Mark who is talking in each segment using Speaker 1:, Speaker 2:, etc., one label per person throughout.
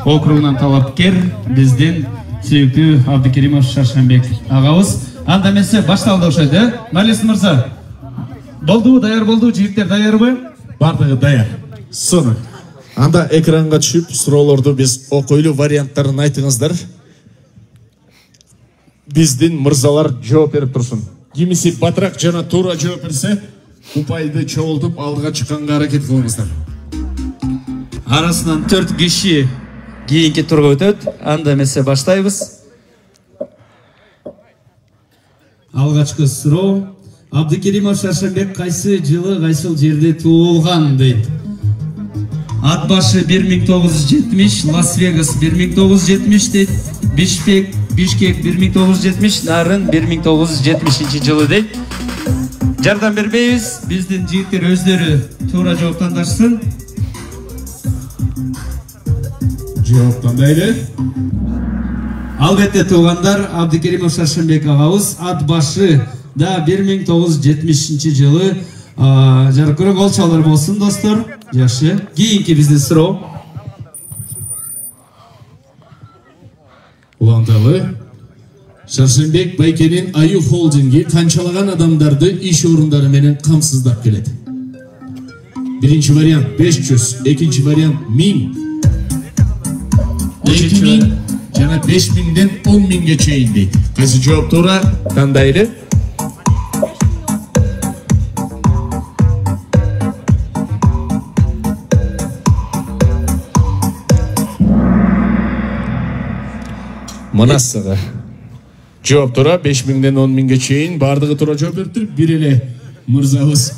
Speaker 1: округунан талапкер биздин сүйүктүү Абдыкеримов Шаршенбек агабыз. Анда эмесе башталды окшойт, Малис мырза. Болдубу, даяр болду, жигиттер даярбы?
Speaker 2: Бардыгы даяр. Сону. Анда экранга түшүп, суроолорду биз окуйлуу варианттарын айтыңыздар. Биздин мырзалар жооп берип турсун. Кимиси батыраак жана туура жооп берсе, упайды чогултуп алдыга чыкканга аракет кылыңыздар.
Speaker 1: Арасынан 4 киши кийинки турга өтөт. Анда эмесе баштайбыз. Алгачкы суроо: Абдыкеримов Шаршенбек кайсы жылы кайсыл жерде туулган дейт. Ат башы 1970, Лас-Вегас 1970 дейт, Бишкек 1970, Нарын 1970 жылы дейт. Жардам бербейбиз, биздин жигиттер өздөрү туура жооп тандашсын.
Speaker 2: Жооп тандайлы.
Speaker 1: Албетте туугандар, Абдыкеримов Шаршенбек агабыз ат башы да 1970 жылы. Жаркыры голчалар болсын, достор. Жакшы. Кийинки биздин суроо.
Speaker 2: Уланталы. Шаршенбек Байкенин Аю холдинги канчалаган адамдарды иш орундары менен камсыздап келет? Биринчи вариант 500, экинчи вариант 1000, 2000 жана 5000ден 10.000ге чейин дейт. Кайсы жооп туура? Тандайлы. Манасыга. Жооп туура, 5000ден 10.000ге чейин бардыгы туура жооп бериптир. Бир эле мырзабыз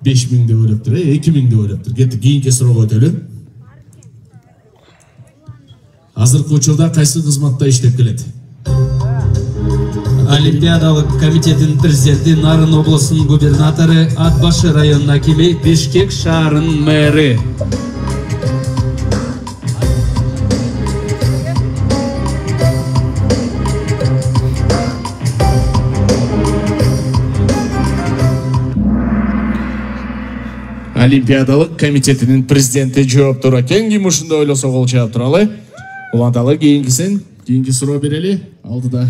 Speaker 2: 5000 ойлоптур, 2000 ойлоптур. Кетти, кийинки суроого өтөлү. Азыркы учурда кайсы кызматта иштеп келет?
Speaker 1: Олимпиадалык комитеттин президенти, Нарын облусунун губернатору, Ат башы районунун акими, Бишкек шаарынын мэри.
Speaker 2: Олимпиадалык комитетинин президенти жооп туура. Ким ушундай ойлосо кол чаап туралы. Уланталы кийинки суроо берели. Алдыда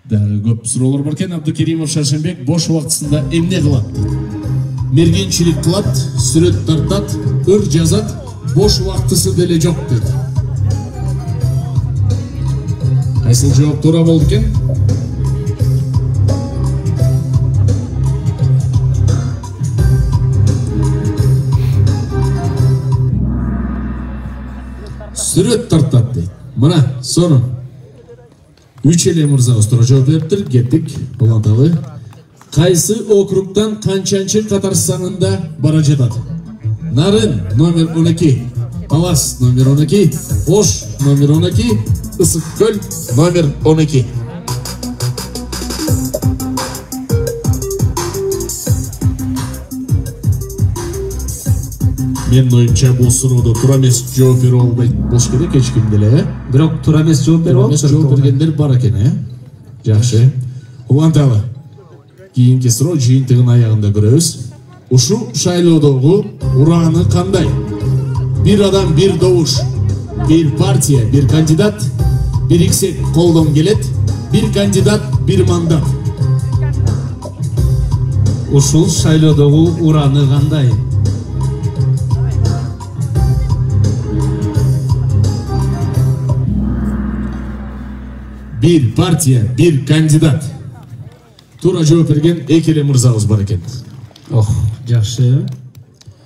Speaker 2: дагы көп суроолор бар экен. Абдыкеримов Шаршенбек бош убактысында эмне кылат? Мергенчилик кылат, сүрөт тартат, ыр жазат, бош убактысы деле жок дейт. Кайсыл жооп туура болду экен? Сүрөт тартат дейт. Мына, сону. 3 эле мырзабыз туура жооп бериптир. Кеттик. Уланталы. Кайсы округтан канчанчы катар санында бара жатат? Нарын номер 12, Талас номер 12, Ош номер 12, Ысык көл номер 12. Мен оюмча бул сурооду туура эмес жооп бере албайт болуш керек эч ким деле,
Speaker 1: Бирок туура эмес жооп берип алып,
Speaker 2: жооп бергендер бар экен, Жакшы. Уланталы. Кийинки суроо жыйынтыгынын аягында көрөбүз. Ушу шайлоодогу урааны кандай? Бир адам, бир добуш, бир партия, бир кандидат, бириксек колдон келет, бир кандидат, бир мандат.
Speaker 1: Ушул шайлоодогу урааны кандай?
Speaker 2: Bir partiya, bir kandidат. Туура жооп берген эки эле мырзабыз бар экен.
Speaker 1: Жакшы.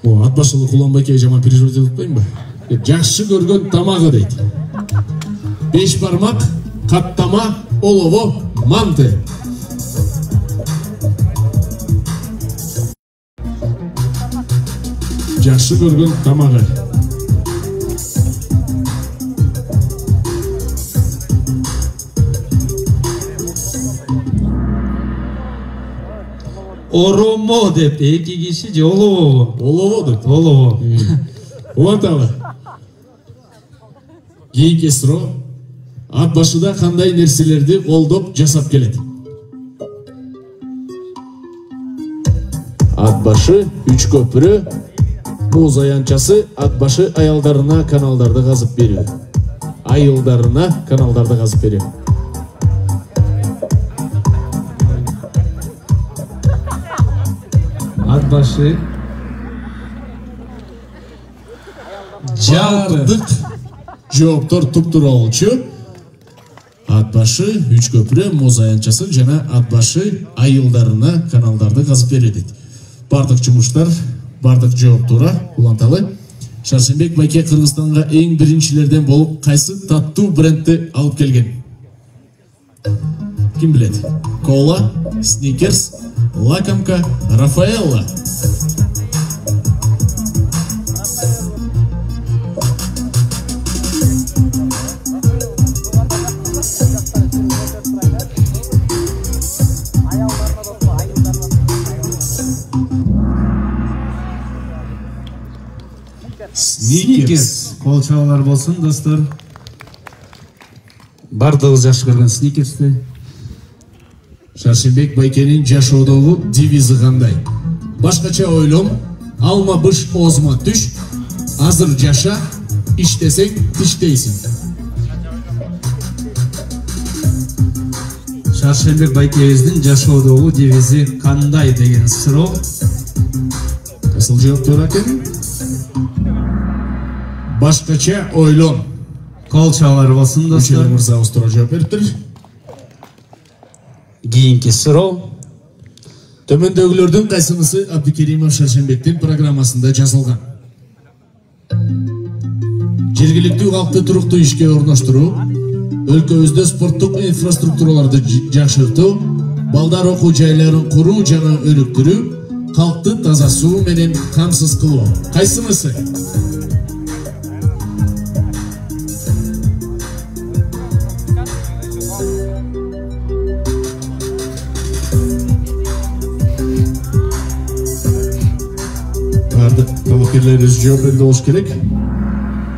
Speaker 2: Ат башылы Куланбайке жаман переживать этип атпайбы? Жакшы көргөн тамагы дейт. 5 бармак, каттама, олово, манты. Жакшы көргөн тамагы.
Speaker 1: Оромо деп эки киши же олово?
Speaker 2: Олово деп.
Speaker 1: Олово.
Speaker 2: Уланталы. Кийинки суроо. Ат башыда кандай нерселерди колдоп жасап келет? Ат башы 3 көпүрө, Муз аянчасы ат башы аялдарына каналдарды казып берүү. Айылдарына каналдарды казып берүү.
Speaker 1: Ат башы
Speaker 2: Жардык жооптор туптура болчу. Ат башы үч көпүрө муз аянчасы жана ат башы айылдарына каналдарды казып берүү дейт. Бардык жумуштар, бардык жооптора уланталы. Шаршембек байке Кыргызстанга эң биринчилерден болуп кайсы таттуу брендти алып келген? Ким билет? Кола, Сникерс, Лакомка, Рафаэлла.
Speaker 1: Сникерс. Кол чабуулар болсун, достор. Бардыгыбыз жакшы көргөн Сникерсти.
Speaker 2: Шаршембек байкенин жашоодогу девизи кандай? Башкача ойлом, алма быш озма түш, азыр жаша, иштесең тиштейсиң.
Speaker 1: Шаршембек байкебиздин жашоодогу девизи кандай деген суроо.
Speaker 2: Касыл жооптор экен? Башкача ойлом.
Speaker 1: Кол чабуулар болсун, достор.
Speaker 2: Мырзабыз туура жооп бериптир.
Speaker 1: Кийинки суроо.
Speaker 2: Төмөндөгүлөрдүн кайсынысы Абдыкеримов Шаршембектин программасында жазылган? Жергиликтүү калкты туруктуу ишке орноштуруу, өлкөбүздө спорттук инфраструктураларды жакшыртуу, балдар окуу жайларын куруу жана өнүктүрүү, калкты таза суу менен камсыз кылуу. Кайсынысы? Талапкерлерибиз жооп берди болуш керек.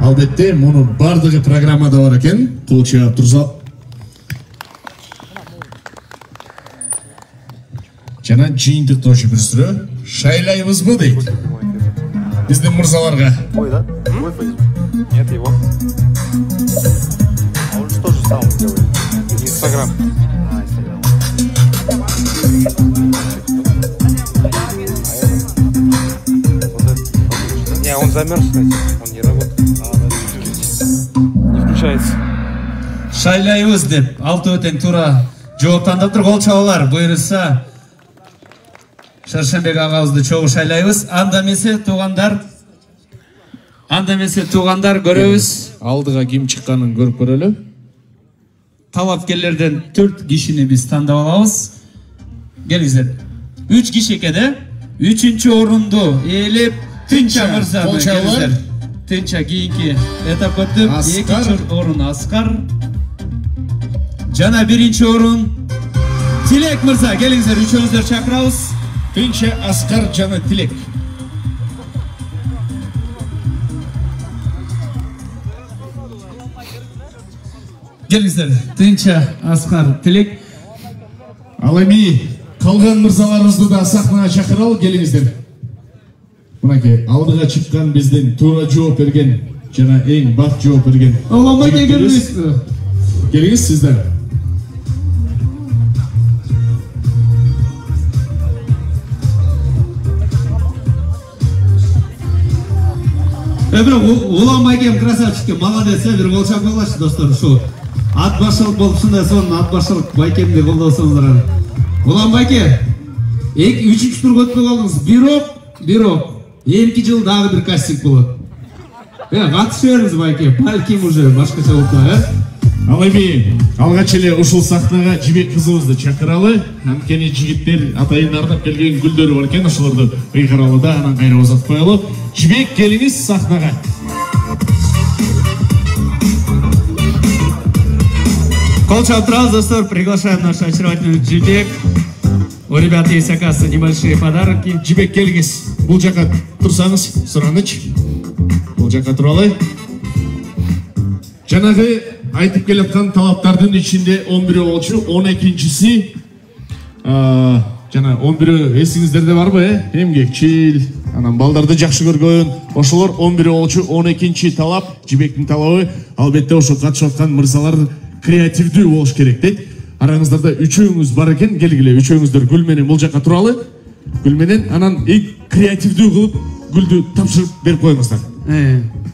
Speaker 2: Албетте, муну бардыгы программада бар экен. Кулча турса. Жана жыйынтыктоочу бир суроо. Шайлайбызбы дейт. Биздин мырзаларга.
Speaker 3: Ой, да? Ой, Facebook. Нет его. А он же тоже сам делает. Инстаграм. Не, он замерз, кстати. Он не работает. Не включается.
Speaker 1: Шайлайбыз деп, алты өтең тура жооптандырып кол чабуулар буйруса. Шаршембек агабызды чогуу шайлайбыз. Анда эмесе туугандар көрөбүз.
Speaker 2: Алдыга ким чыкканын көрүп көрөлү.
Speaker 1: Талапкерлерден 4 кишини биз тандап алабыз. Келиңиздер. 3 киши экеде. 3-чү орунду ээлеп Тынча мырза, келиңиздер. Тынча кийинки этап өтүп, 2-чү орун Аскар. Жана 1-чи орун Тилек мырза, келиңиздер, үчөөңүздөр чакырабыз.
Speaker 2: Тынча, Аскар жана Тилек.
Speaker 1: Келиңиздер, Тынча, Аскар, Тилек.
Speaker 2: Ал эми калган мырзаларыбызды да сахнага чакыралы, келиңиздер. Мынакей, алдыга чыккан биздин туура жооп берген жана эң бак жооп берген.
Speaker 1: Уланбай келиңиз.
Speaker 2: Келиңиз сиздер.
Speaker 1: Бирок уланбай кем красавчикке молодец, бир кол чап койлачы достор, ушу ат башылык болупсунда сонун ат башылык байкемди колдосоңуздар. Уланбайке, 3-чү турга өтпөй калдыңыз. Бирок эмки жыл дагы бир кастинг болот. Катышып бериңиз байке, балким уже башкача болуп калат.
Speaker 2: Ал эми алгач эле ушул сахнага Жибек кызыбызды чакыралы. Анткени жигиттер атайын ардап келген гүлдөрү бар экен, ошолорду ыйгаралы да анан кайра узатып коелу. Жибек, келиңиз сахнага.
Speaker 1: Кол чап турабыз, достор, приглашаем наш очаровательный Жибек. У ребят есть, оказывается, небольшие подарки.
Speaker 2: Жибек, келиңиз. Бул жака турсаңыз, сураныч. Бул жака туралы. Жанагы айтып келаткан талаптардын ичинде 11 болчу, 12-чиси жана 11 эсиңиздерде барбы, эмгекчил,
Speaker 4: анан балдарды жакшы көргөн ошолор 11 болчу, 12-чи талап, Жибектин талабы. Албетте ошо катышып аткан мырзалар креативдүү болуш керек дейт. Араңыздарда үчөөңүз бар экен, келгиле үчөөңүздөр Гүл менен бул жака туралы. Гүл менен анан креативдүү кылып Гүлдү тапшырып берип коюңуздар.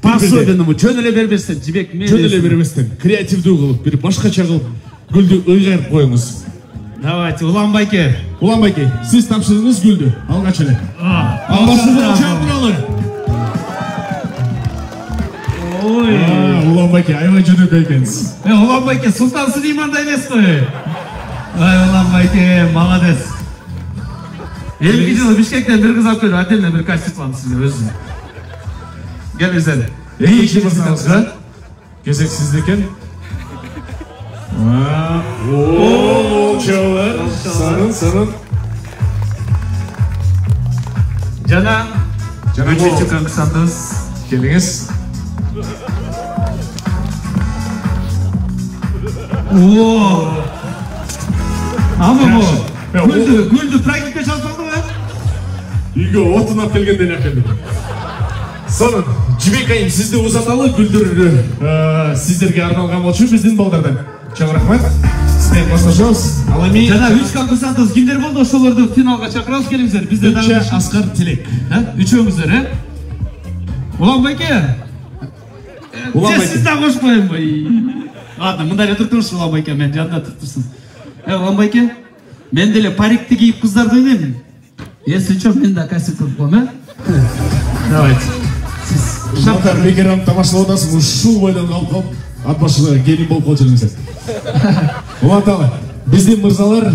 Speaker 1: Пособиянымы чөн эле бербестен, Жибек мен.
Speaker 4: Чөн эле бербестен, креативдүү кылып, бир башкача кылып Гүлдү ыйгарып коюңуз.
Speaker 1: Давайте, Улан байке.
Speaker 4: Улан байке, сиз тапшырдыңыз Гүлдү. Алгач эле. Туралы.
Speaker 1: Ой.
Speaker 4: Улан байке, аябай жөнөкөй экенсиз.
Speaker 1: Улан байке, Султан Сулеймандай эмес кой. Улан байке, молодец. Элки жылы Бишкектен бир кыз алып келип, отдельно бир костюм алам сизге өзү. Келиңиздер.
Speaker 4: Экинчи мырзаңызга кезек сизде экен. Чоолор, санын.
Speaker 1: Жана үчүнчү конкурсантыбыз
Speaker 4: келиңиз.
Speaker 1: Ама Гүлдү практика чалып алдыңбы?
Speaker 4: Үйгө отунап келгенден акелдим. Сонун, Жибек айым сизди узаталы, Гүлдүр сиздерге арналган болчу биздин балдардан. Чоң рахмат. Сизден коштошобуз. Ал эми
Speaker 1: жана 3 конкурсантыбыз кимдер болду? Ошолорду финалга чакырабыз, келиңиздер. Бизде дагы
Speaker 4: Аскар Тилек.
Speaker 1: Үчөөңүздөр, Улан байке. Сиз да кош коюңбу. Ладно, мындай эле туртуңуз Улан байке, мен жанында туртурсун. Улан байке, мен деле парикти кийип кыздарды ойнойм. Если чё, мен да костюм кылып коем, Давайте.
Speaker 4: Шаптар бекерам тамашалап атасың, ушул бойдон калып ат башыга келин болуп калып жүрүңүздөр. Уланталы, биздин мырзалар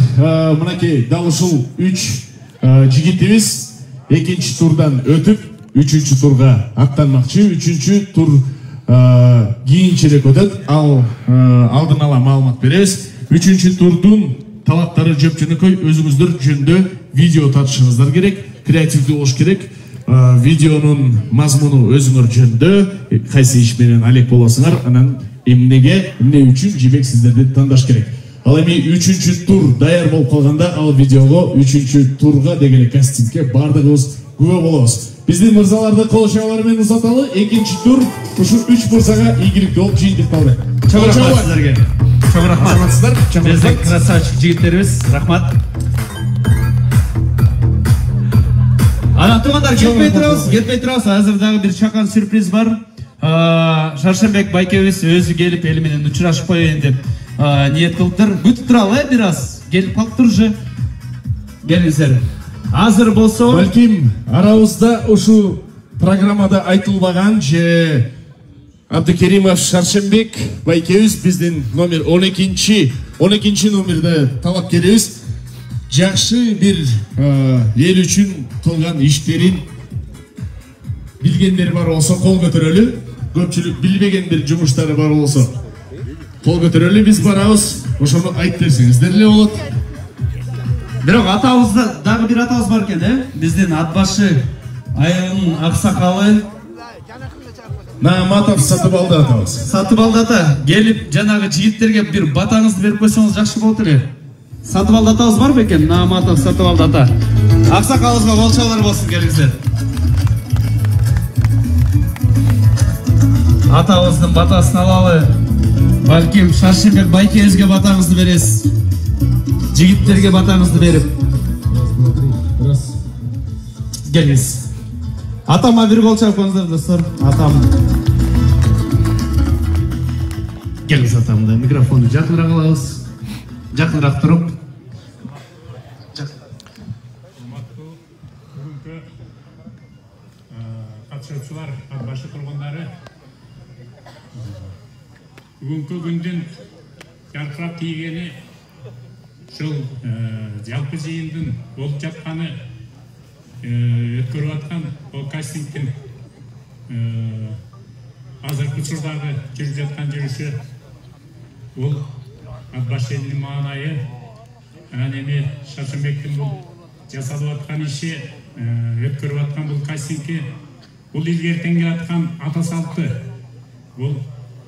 Speaker 4: мынакей дал ушул 3 жигитибиз экинчи турдан өтүп, 3-чү турга аттанмакчы. 3-чү тур кийинчерээк өтөт. Ал алдын ала маалымат беребиз. 3-чү турдун талаптары жөп-жөнөкөй, өзүңүздөр жөнүндө видео тартышыңыздар керек, креативдүү болуш керек. Видеонун мазмуну өзүңөр жөнүндө, кайсы иш менен алек болосуңар, анан эмне үчүн Жибек сиздерди тандаш керек. Ал эми 3-чү тур даяр болуп калганда, ал видеого 3-чү турга деген кастингке бардыгыбыз күбө болобуз. Биздин мырзаларды кол чабуулары менен узаталы. Экинчи тур ушу 3 мырзага ийгиликтүү болуп жыйынтыкталды.
Speaker 1: Чоң рахмат сиздерге. Чоң рахмат.
Speaker 4: Саламатсыздар.
Speaker 1: Биздин красавчик жигиттерибиз, рахмат. Анан туугандар, кетпей турабыз. Азыр дагы бир чакан сюрприз бар. Шаршембек байкебиз өзү келип эл менен учурашып коеюн деп ниет кылыптыр. Күтүп туралы, бир аз келип калыптыр уже. Келиңиздер. Азыр болсо,
Speaker 4: балким арабызда ушу программада айтылбаган же Абдыкеримов Шаршембек байкебиз биздин номер 12 номерде талапкерибиз. Жакшы бир эл үчүн кылган иштерин билгендер бар болсо кол көтөрөлү. Көпчүлүк билбеген бир жумуштары бар болсо кол көтөрөлү. Биз барабыз, ошону айтып берсеңиздер эле болот.
Speaker 1: бирок атабызда дагы бир атабыз бар экен, биздин атбашы айылдын аксакалы
Speaker 4: Нааматов Сатыбалды атабыз.
Speaker 1: Сатыбалды ата келип жанагы жигиттерге бир батаңызды берип койсоңуз жакшы болот эле. Сатыбалды атабыз бар бекен? Нааматов Сатыбалды ата. Аксакалыбызга кол чабуулар болсун, келиңиздер. Атабыздын батасын алалы. Балким Шаршембек байкебизге батаңызды бересиз. Жигиттерге батаңызды берип. Келиңиз. Атама бир кол чабып коюңуздар, достор. Атам. Келиңиз атам, да микрофонду жакыныраак алабыз. Жакыныраак туруп.
Speaker 5: Катышуучулар, атбашы тургундары, бүгүнкү күндүн жаркырап тийгени ушул жалпы жыйындын болуп жатканы, өткөрүп аткан бул кастингдин азыркы учурдагы жүрүп жаткан жүрүшү, бул атбаш элинин маанайы, анан эми Шаршембектин бул жасалып аткан иши, өткөрүп аткан бул кастингки, бул илгертен келаткан ата салты, бул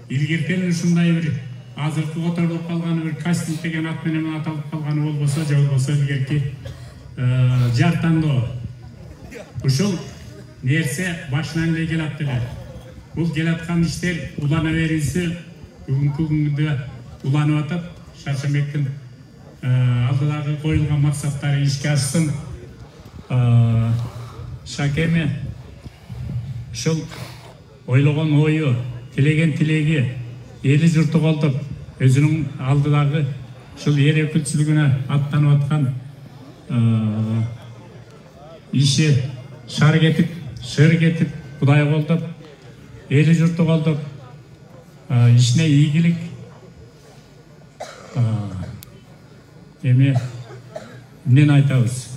Speaker 5: илгертен ушундай бир азыркы которулуп калган бир кастинг деген ат менен аталып калганы болбосо, же болбосо илгерки жар тандоо. Ушул нерсе башынан эле келат деле. Бул келаткан иштер улана берүүсү бүгүнкү күндө уланып атат. Шаршембектин алдыдагы коюлган максаттары ишке ашсын. Шакеме ушул ойлогон ою, тилеген тилеги эли журту колдоп, өзүнүн алдыдагы ушул эл өкүлчүлүгүнө аттанып аткан иши шар кетип, шыр кетип, Кудай колдоп, эли журту колдоп, ишине ийгилик эми эмнени айтабыз?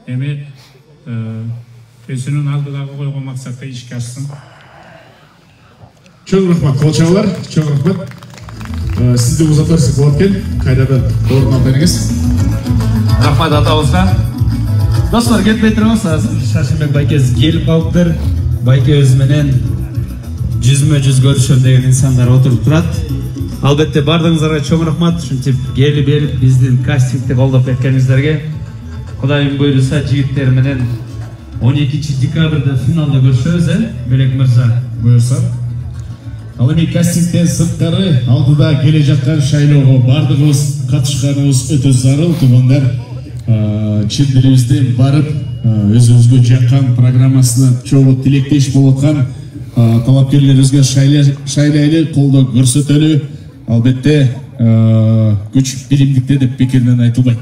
Speaker 5: Эми өзүнүн алдыдагы койгон максаты ишке ашсын.
Speaker 4: Чоң рахмат, колчалар, чоң рахмат. Сизди узатырсыз болот экен, кайрадан орун алып бериңиз.
Speaker 1: Рахмат атабызга. Достор, кетпей турабыз. Шаршембек байкебиз келип калыптыр. Байке өзү менен жүзмө-жүз көрүшөм деген инсандар отуруп турат. Албетте бардыгыңыздарга чоң рахмат. Ушинтип келип берип биздин кастингди колдоп кеткениңиздерге. Кудайым буйруса жигиттер менен 12 декабрда финалда көрүшөбүз, Белек мырза.
Speaker 4: Буюрса. Ал эми кастингден сырткары алдыда келе жаткан шайлоого бардыгыбыз катышканыбыз өтө зарыл. Туугандар, чын дилибизден барып, өзүбүзгө жаккан программасына чогуу тилектеш болуп аткан талапкерлерибизге шайлайлы, колдоо көрсөтөлү. Албетте, күч биримдикте деп пикиринен айтылбайт.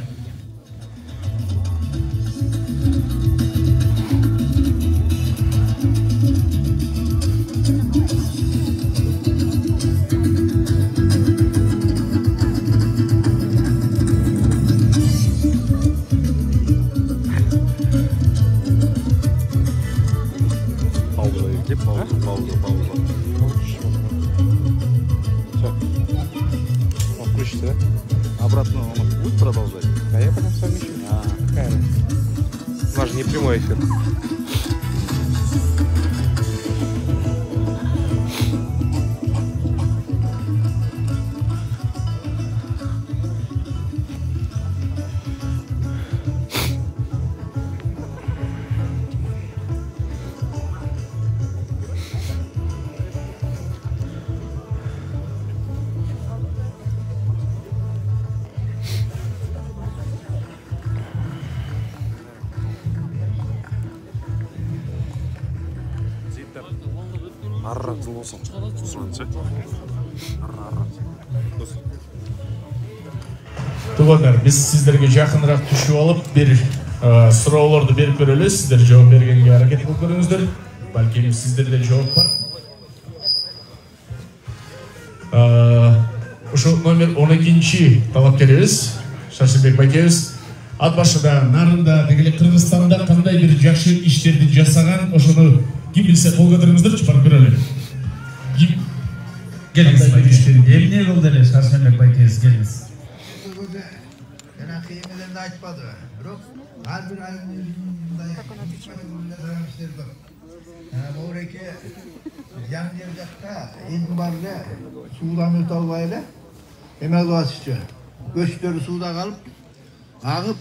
Speaker 3: Обратно он будет продолжать? Да я потом совмещу. Какая разница? У нас же не прямой эфир. Аррак жыл болсын.
Speaker 4: Туугандар, биз сиздерге жакыныраак түшүп алып, бир суроолорду берип көрөлү. Сиздер жооп бергенге аракет кылып көрүңүздөр. Балким сиздерде жооп бар. Ушу номер 12-чи талапкерибиз Шаршембек байкебиз ат башында, нарында, дегеле Кыргызстанда кандай бир жакшы иштерди жасаган, ошону ким билсе кол көтөрүңүздөрчү, барып көрөлү.
Speaker 1: Келиңиз байке. Эмне болду эле Шаршембек байкебиз, келиңиз.
Speaker 6: Жана кыймылды айтпады. Бирок ар бир айында иштер бар. Мореке жаңы жер жакта элдин баары суудан өтө албай эле эме кылып атышчу. Көчтөрү сууда калып, агып,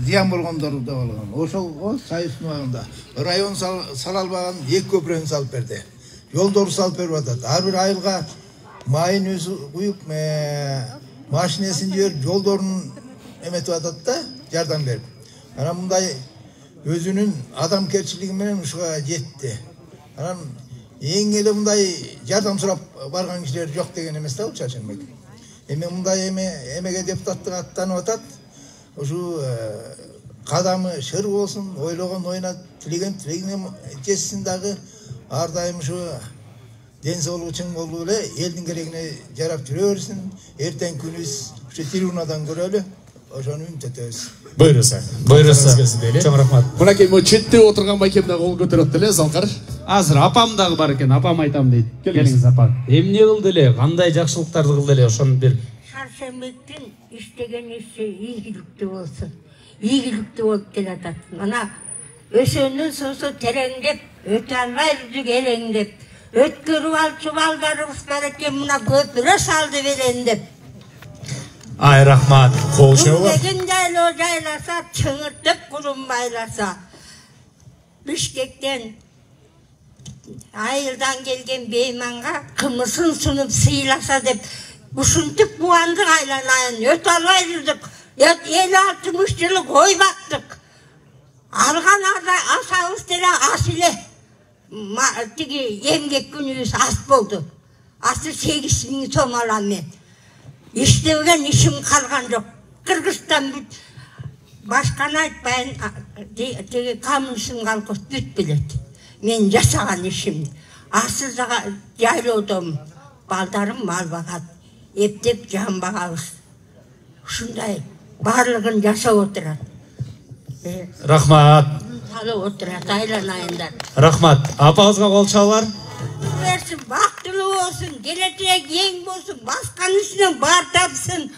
Speaker 6: зыян болгондору да болгон. Ошол Союздун убагында район сала албаган 2 көпүрөнү салып берди. Жолдору салып берип атат. Ар бир айылга майын өзү куюп, машинесин жиберип, жолдорун эметип атат да, жардам берип. Анан мындай өзүнүн адамкерчилиги менен ушуга жетти. Анан эң эле мындай жардам сурап барган кишилер жок деген эмес да, Шаршембек. Эми мындай эмеге депутаттык аттанып атат. Ушу кадамы шыр болсун, ойлогон оюна тилеген тилегине жетсин дагы. Ар дайым ушу ден соолугу чың болуп эле элдин керегине жарап жүрө берсин. Эртең күнүбүз ушу трибунадан көрөлү. Ошону үмүт этебиз.
Speaker 4: Буйруса.
Speaker 1: Чоң рахмат.
Speaker 4: Мынакей мо четте отурган байкем да кол көтөрөт деле, Залкар.
Speaker 1: Азыр апам дагы бар экен, апам айтам дейт. Келиңиз апа. Эмне кылды эле, кандай жакшылыктарды кылды эле, ошону бир.
Speaker 7: Шаршембектин иштеген иши ийгиликтүү болсун. Ийгиликтүү болуп келатат. Мына өсөнүн суусу тереңдеп, өтө албай жүрүп элеңдеп, өткөрүп алчу балдарыбыз бар экен, мына көпүрө салды берен деп.
Speaker 4: Ай рахмат, кол чабы.
Speaker 7: Деген жайлоо жайласа, чыңыртып курум байласа. Bişkek'ten ayıldan gelgen beymanğa kımısın sunup sıylasa dep uşuntup buandık aylanayın. Öt almayırdık. 50-60 yılı koy baktık. Algan asağız dele asile. Tigi emgek günüyüz as boldu. Ası 8 bin som alam men. İştevgen işim kalgan yok. Kırgızstan başkan aytpayın tigi kamınışım kalkos büt bilet. Men jasagan işim. Asızdaga jaylodum. Baldarım mal bakat. Eптеп жан бағабыз. Ушундай барлығын жасап отырат.
Speaker 8: Рахмат.
Speaker 7: Салып отырат айланайындар.
Speaker 8: Рахмат. Апаңызға қол шалар.
Speaker 7: Берсін, бақтылы болсын, келешек ең болсын, басқан ісінен бар тапсын.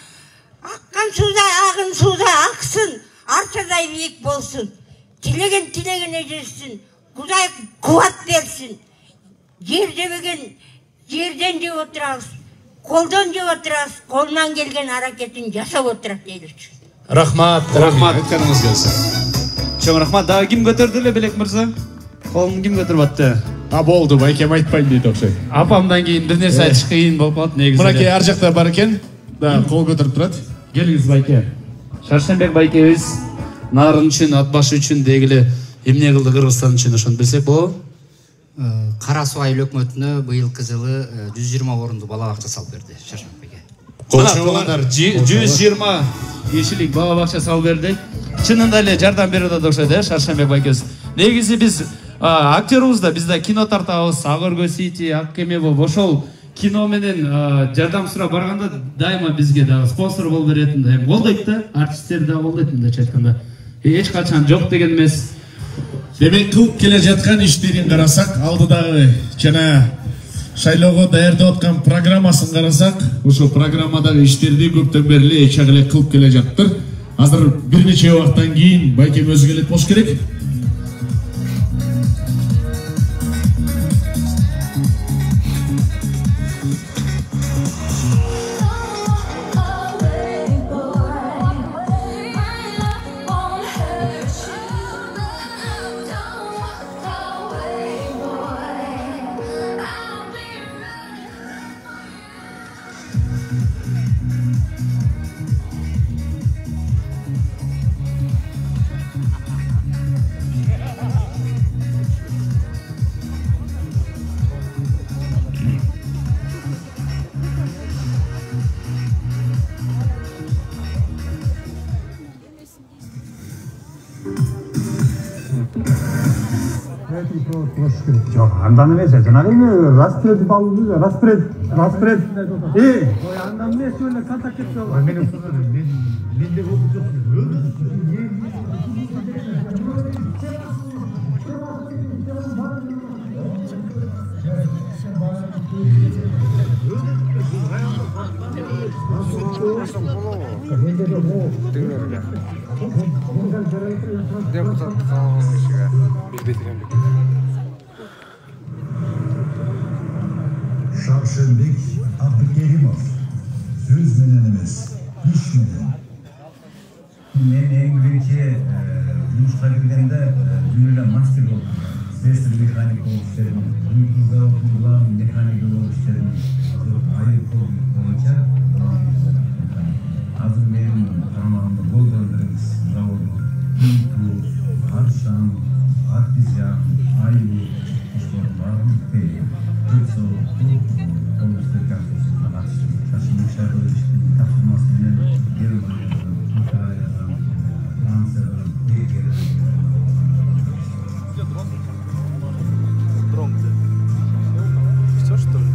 Speaker 7: Аққан суда, ағын суда ақсын, аршадай биік болсын. Тілегіне жетсін, Құдай қуат берсін. Жер жебеген жерден жеп отырамыз. Қолдан жеп отырасыз, қолынан келген әрекетін жасап отырады еліші.
Speaker 8: Рахмат.
Speaker 4: Айтқаныңыз келсін.
Speaker 3: Чоң рахмат. Дағы кім көтерді Белек мырза? Қолын кім көтеріп атты?
Speaker 4: Болды, байкем айтпайын дейді оқшай.
Speaker 3: Апамдан кейін бір нәрсе айтыш қиын болып қалды негізі.
Speaker 4: Мынаке ар жақта бар екен. Қол көтеріп тұрады.
Speaker 3: Келіңіз байке. Шаршенбек байкебіз нарын үшін, атбашы үшін дегілі емне қылды Қырғызстан үшін ошоны білсек болады?
Speaker 9: Кара Суу айыл өкмөтүнө быйылкы жылы 120 орунду бала бакча салып берди Шаршенбек байке.
Speaker 3: Колчолар 120 кишилик бала бакча салып берди. Чынында эле жардам берип атат окшойт, Шаршенбек байкебиз. Негизи биз актерубуз да бизде кино тартабыз, Агыргө Сити, Ак кеме болуп ошол кино менен жардам сурап барганда дайыма бизге дагы спонсор болуп беретін. Эми колдойт да, артисттер да колдойт мындайча айтканда. Эч качан жок деген эмес.
Speaker 4: Демек кылып келе жаткан иштерин карасак, алдыдагы жана шайлоого даярдап аткан программасын карасак, ошол программадагы иштерди көптөн бери эле эч эле кылып келе жаттыр. Азыр бир нече убакыттан кийин байкем өзү келет болуш керек.
Speaker 10: Yok, andan emez ya. Canım mı? Rastred bağlı, rastred. O andan ne şöyle kantak yapıyor. Benim binde bu
Speaker 11: Şarşenbek Abdülkerimov söz menen emez, iş menen. Men en birinchi yumuşqa kirgende dünyada master oldum. Sesli mekanik olup işlerim, uykuda okulan mekanik olup işlerim. Ayı boyunca hazır benim tamamında bol döndürümüz zavodu. Uyku, Arşan, Artizyan, Ayı, işlerim değil. Çok soğuk, olmuştur karşısında karşı. Şaşırmış şarkılı işlerim, kapılmasını geri buluyorum. Hikayeden, Fransa'dan, bir kere
Speaker 3: Все, что ли?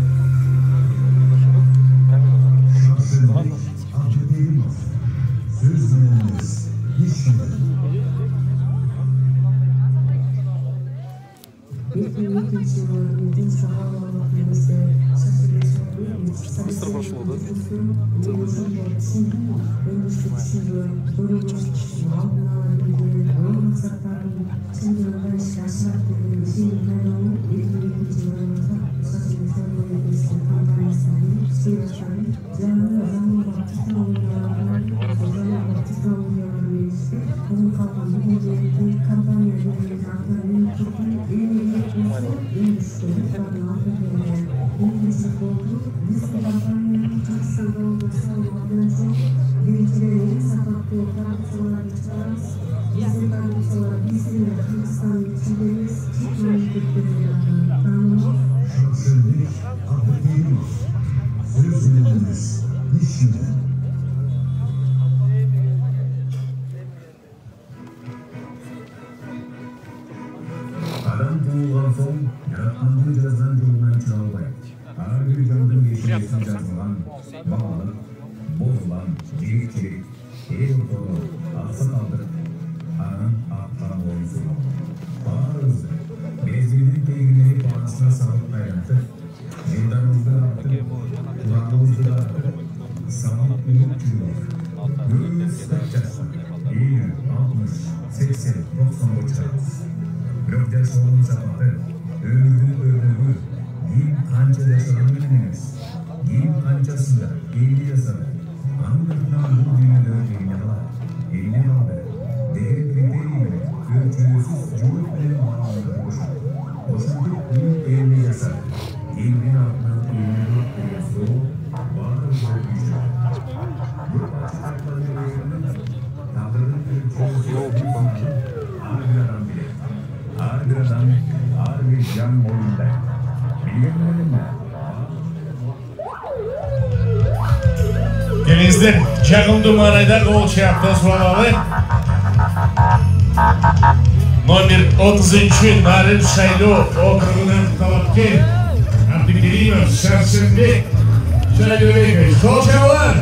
Speaker 11: Söz münemiz, hiç
Speaker 3: Быстро прошло, да?
Speaker 12: мүмкіншілік болды. Біз компанияның Қазақстанда облысы алған соң біріншіден сапатты продукцияларды шығарамыз. Біздің продукциялар бесінде Қырғызстанның ішінде емес, шет мемлекеттерде танымал.
Speaker 11: Şarşenbek Abdülkerimov. Söz yönetimiz Nişin'den. Adam tuğulgan soң, yaratkanның жазған жолынан çığa албайт. Ар бир жандын кечиресин жазылган, баалык, бозулан, жигитчилик, эл тору, аксакалдык, анын аккан боюсу. Баарыбызды мезгилдин тегинери баасына салып айлантып, жылдарыбызды артып, курагыбызды да артып, сабак минут жүрүп, көз жашта 50, 60, 80, 90 чыгабыз. Бирок жашоонун сапаты, өмүрдүн өрнөгү, ким канча жашаган менен эмес, ким канчасында эмне жасады, анын артынан бул дүйнөдө эмне калат, эмне калды деген критерий менен өлчөөсүз жооп менен бааланып коюшат. Ошентип ким эмне жасады, кимдин артынан эмне калат деген суроо баарыбызга күйшөт. Бирок ачык айтканда тагдырдын өлчөөсүз ар бир адам билет. Ар бир адам, ар бир жан моюнда.
Speaker 4: Келиңиздер, жагымдуу маанайда кол чаптын суалалы. Номер 30 Нарын Шайлоо округунан талапкер Абдыкеримов Шаршенбек Жайлыбекович. Кол чабуулар.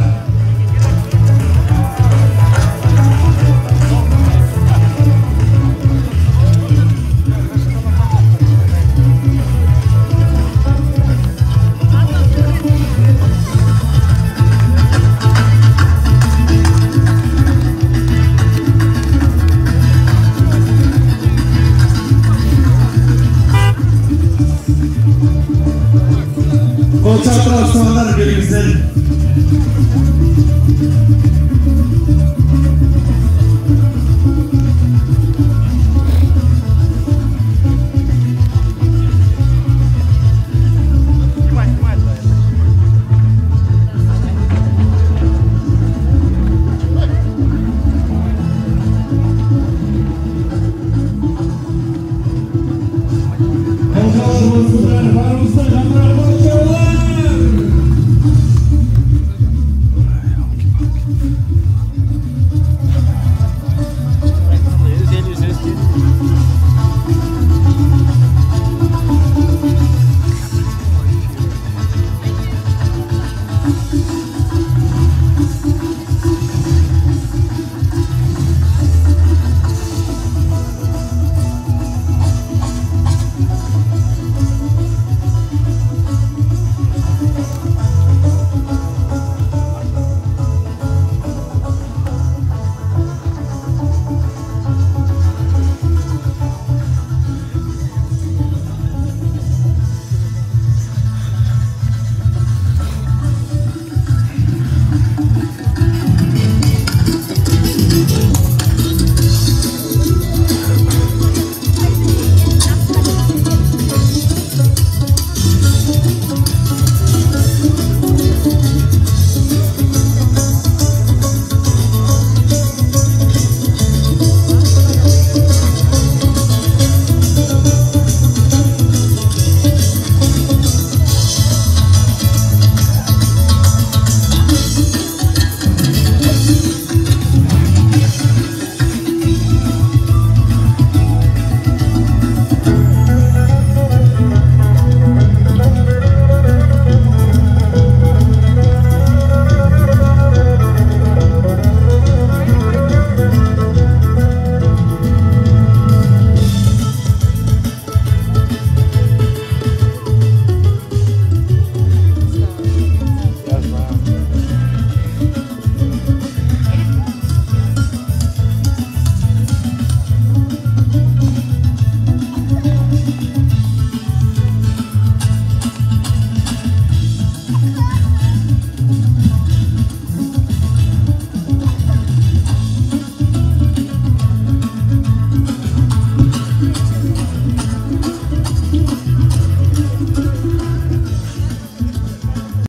Speaker 1: Kolçak transformalar gelimizden.